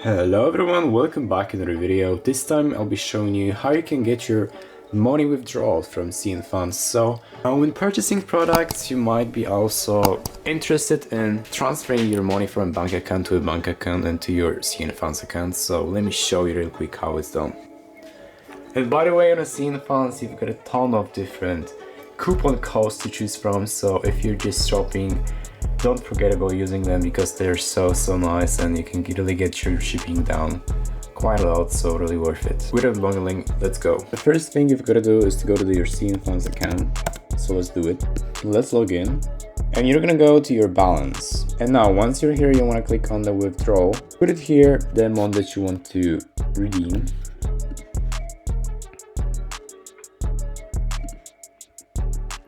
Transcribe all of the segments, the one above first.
Hello everyone, welcome back in another video. This time I'll be showing you how you can get your money withdrawal from CNFans. So when purchasing products, you might be also interested in transferring your money from a bank account to a bank account and to your CNFans account. So let me show you real quick how it's done. And by the way, on a CNFans you've got a ton of different coupon codes to choose from. So if you're just shopping, don't forget about using them because they're so nice and you can really get your shipping down quite a lot, so really worth it. Without long link, let's go. The first thing you've got to do is to go to your CNFans account. So let's do it. Let's log in. And you're gonna go to your balance. And now once you're here, you want to click on the withdrawal. Put it here, the amount that you want to redeem.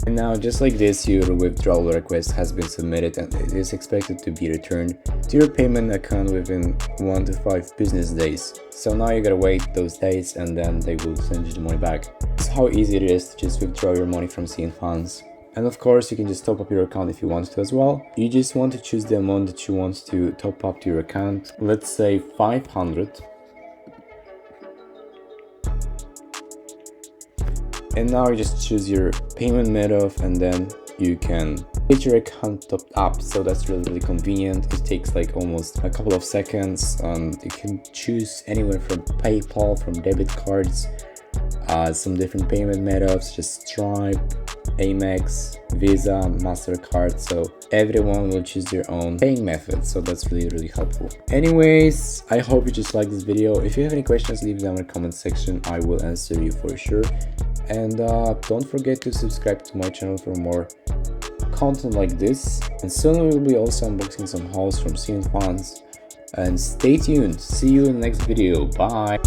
And now just like this, your withdrawal request has been submitted and it is expected to be returned to your payment account within 1 to 5 business days. So now you gotta wait those days and then they will send you the money back. That's how easy it is to just withdraw your money from CNFans. And of course you can just top up your account if you want to as well. You just want to choose the amount that you want to top up to your account. Let's say 500. And now you just choose your payment method and then you can get your account topped up. So that's really convenient. It takes like almost a couple of seconds and you can choose anywhere from PayPal, from debit cards, some different payment methods, just Stripe, Amex, Visa, MasterCard. So everyone will choose their own paying method. So that's really helpful. Anyways, I hope you just liked this video. If you have any questions, leave them in the comment section. I will answer you for sure. And don't forget to subscribe to my channel for more content like this. And soon we will be also unboxing some hauls from CNFans. And stay tuned. See you in the next video. Bye.